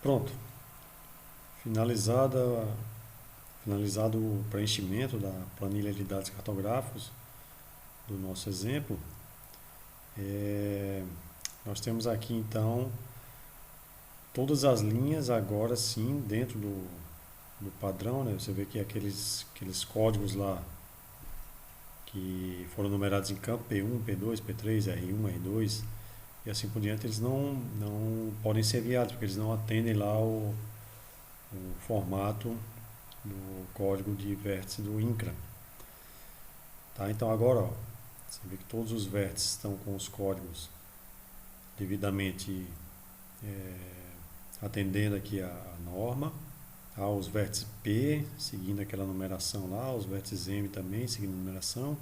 Pronto, finalizado o preenchimento da planilha de dados cartográficos do nosso exemplo, nós temos aqui então todas as linhas agora sim dentro do padrão, né? Você vê que aqueles códigos lá que foram numerados em campo P1, P2, P3, R1, R2 e assim por diante, eles não podem ser enviados, porque eles não atendem lá o formato do código de vértice do INCRA. Tá? Então agora, ó, você vê que todos os vértices estão com os códigos devidamente atendendo aqui a norma. Tá? Os vértices P seguindo aquela numeração lá, os vértices M também seguindo a numeração.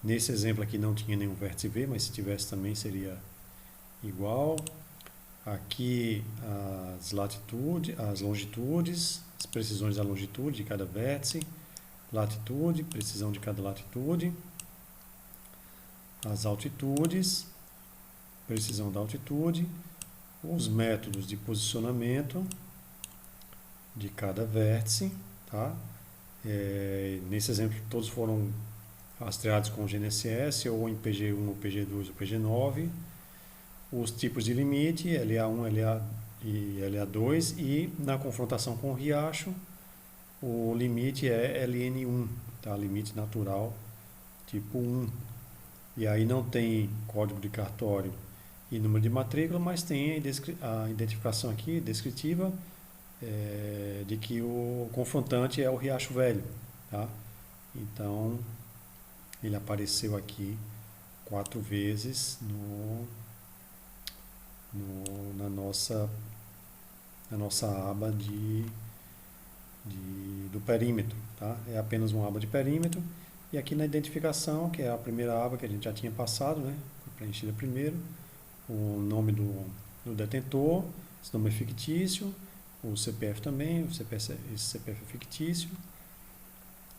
Nesse exemplo aqui não tinha nenhum vértice V, mas se tivesse também seria igual. Aqui as latitudes, as longitudes, as precisões da longitude de cada vértice, latitude, precisão de cada latitude, as altitudes, precisão da altitude, os métodos de posicionamento de cada vértice, tá? Nesse exemplo todos foram rastreados com GNSS ou em PG1, ou PG2 ou PG9. Os tipos de limite, LA1, LA e LA2, e na confrontação com o riacho, o limite é LN1, tá? Limite natural tipo 1. E aí não tem código de cartório e número de matrícula, mas tem a identificação aqui descritiva de que o confrontante é o Riacho Velho, tá? Então ele apareceu aqui 4 vezes na nossa aba do perímetro, tá? É apenas uma aba de perímetro. E aqui na identificação, que é a primeira aba que a gente já tinha passado, né? Foi preenchida primeiro, o nome do detentor, esse nome é fictício, o CPF também, esse CPF é fictício,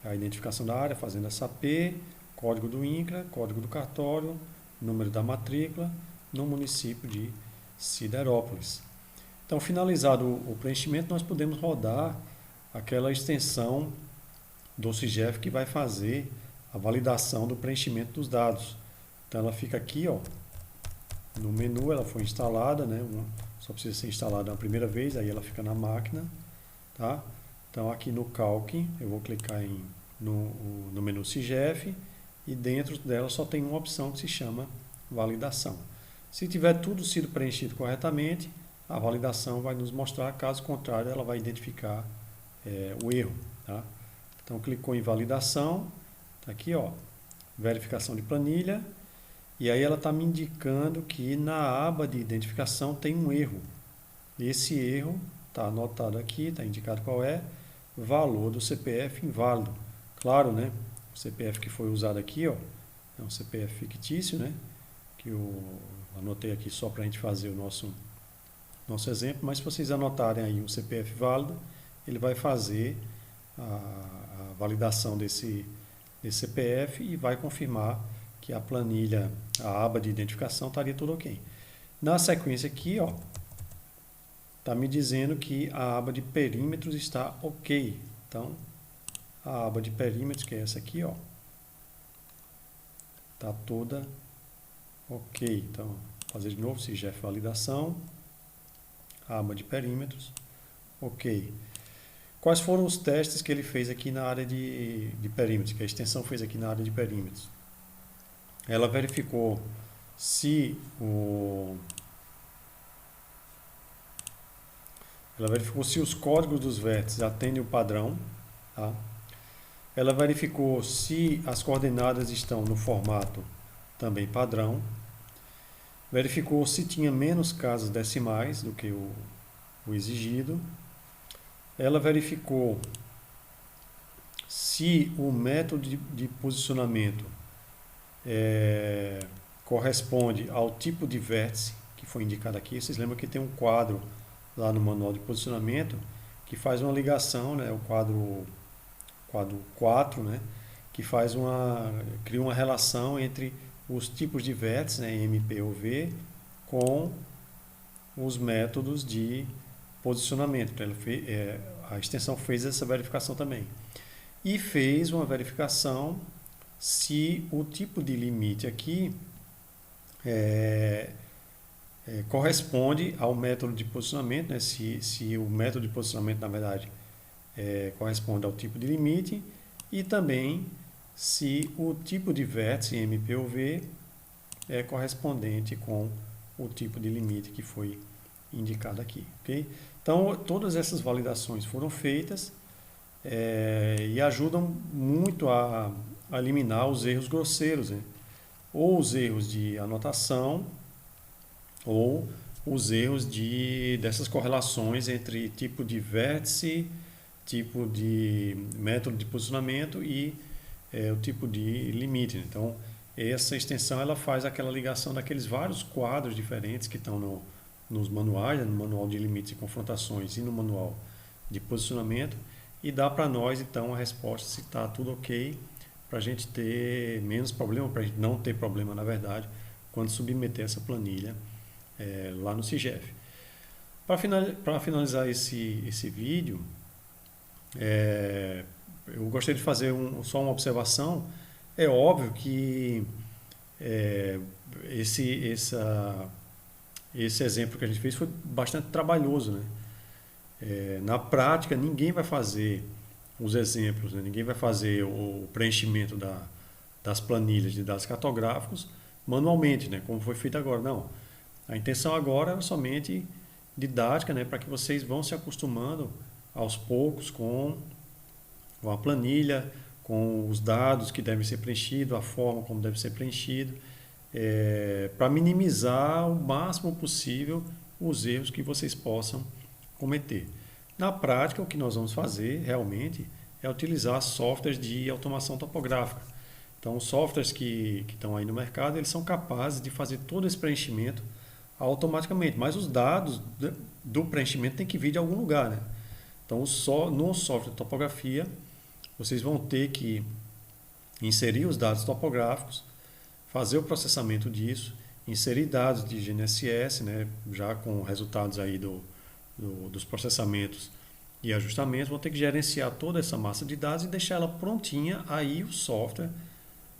a identificação da área, fazenda SAP, código do INCRA, código do cartório, número da matrícula, no município de Siderópolis. Então, finalizado o preenchimento, nós podemos rodar aquela extensão do CIGEF que vai fazer a validação do preenchimento dos dados. Então, ela fica aqui, ó, no menu, ela foi instalada, né? Só precisa ser instalada uma primeira vez, aí ela fica na máquina, tá? Então, aqui no Calc, eu vou clicar no menu CIGEF e dentro dela só tem uma opção que se chama validação. Se tiver tudo sido preenchido corretamente, a validação vai nos mostrar, caso contrário, ela vai identificar o erro. Tá? Então, clicou em validação, tá aqui, ó, verificação de planilha, e aí ela está me indicando que na aba de identificação tem um erro. Esse erro está anotado aqui, está indicado qual é, valor do CPF inválido. Claro, né? O CPF que foi usado aqui, ó, é um CPF fictício, né? Que eu anotei aqui só para a gente fazer o nosso exemplo, mas se vocês anotarem aí um CPF válido, ele vai fazer a validação desse CPF e vai confirmar que a planilha, a aba de identificação estaria tudo ok. Na sequência aqui, ó, está me dizendo que a aba de perímetros está ok. Então, a aba de perímetros, que é essa aqui, ó, está toda ok. Então, vou fazer de novo, CIGEF validação, aba de perímetros, ok. Quais foram os testes que ele fez aqui na área de perímetros, que a extensão fez aqui na área de perímetros? Ela verificou se os códigos dos vértices atendem o padrão, tá? Ela verificou se as coordenadas estão no formato também padrão, verificou se tinha menos casas decimais do que o exigido, ela verificou se o método de posicionamento corresponde ao tipo de vértice que foi indicado aqui. Vocês lembram que tem um quadro lá no manual de posicionamento que faz uma ligação, né, o quadro 4, né, que cria uma relação entre os tipos de vértices, né, MP ou V, com os métodos de posicionamento. Então, a extensão fez essa verificação também. E fez uma verificação se o tipo de limite aqui corresponde ao método de posicionamento, né? Se o método de posicionamento, na verdade, corresponde ao tipo de limite, e também se o tipo de vértice MPOV é correspondente com o tipo de limite que foi indicado aqui. Okay? Então, todas essas validações foram feitas e ajudam muito a eliminar os erros grosseiros, né? Ou os erros de anotação, ou os erros dessas correlações entre tipo de vértice, tipo de método de posicionamento e o tipo de limite. Então, essa extensão ela faz aquela ligação daqueles vários quadros diferentes que estão nos manuais, no manual de limites e confrontações e no manual de posicionamento, e dá para nós então a resposta se está tudo ok, para a gente ter menos problema, para a gente não ter problema na verdade, quando submeter essa planilha lá no CIGEF. Para finalizar esse vídeo, eu gostaria de fazer só uma observação. É óbvio que esse exemplo que a gente fez foi bastante trabalhoso, né? Na prática, ninguém vai fazer os exemplos, né? Ninguém vai fazer o preenchimento das planilhas de dados cartográficos manualmente, né? Como foi feito agora. Não. A intenção agora é somente didática, né? Para que vocês vão se acostumando aos poucos com a planilha, com os dados que devem ser preenchidos, a forma como deve ser preenchido, para minimizar o máximo possível os erros que vocês possam cometer. Na prática, o que nós vamos fazer realmente é utilizar softwares de automação topográfica. Então, os softwares que estão aí no mercado, eles são capazes de fazer todo esse preenchimento automaticamente, mas os dados do preenchimento têm que vir de algum lugar, né? Então, no software de topografia, vocês vão ter que inserir os dados topográficos, fazer o processamento disso, inserir dados de GNSS, né, já com resultados aí dos processamentos e ajustamentos, vão ter que gerenciar toda essa massa de dados e deixar ela prontinha. Aí o software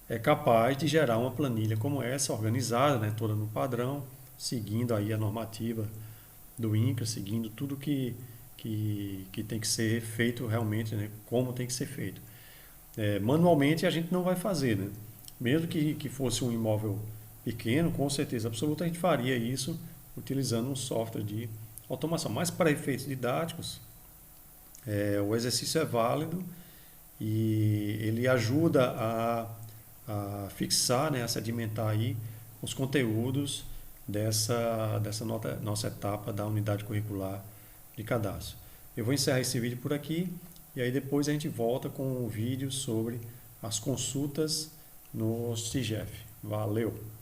é capaz de gerar uma planilha como essa, organizada, né, toda no padrão, seguindo aí a normativa do INCRA, seguindo tudo que tem que ser feito realmente, né, como tem que ser feito. Manualmente a gente não vai fazer, né? Mesmo que fosse um imóvel pequeno, com certeza absoluta a gente faria isso utilizando um software de automação. Mas para efeitos didáticos, o exercício é válido e ele ajuda a fixar, né, a sedimentar aí os conteúdos dessa nossa etapa da unidade curricular de cadastro. Eu vou encerrar esse vídeo por aqui e aí depois a gente volta com um vídeo sobre as consultas no CIGEF. Valeu!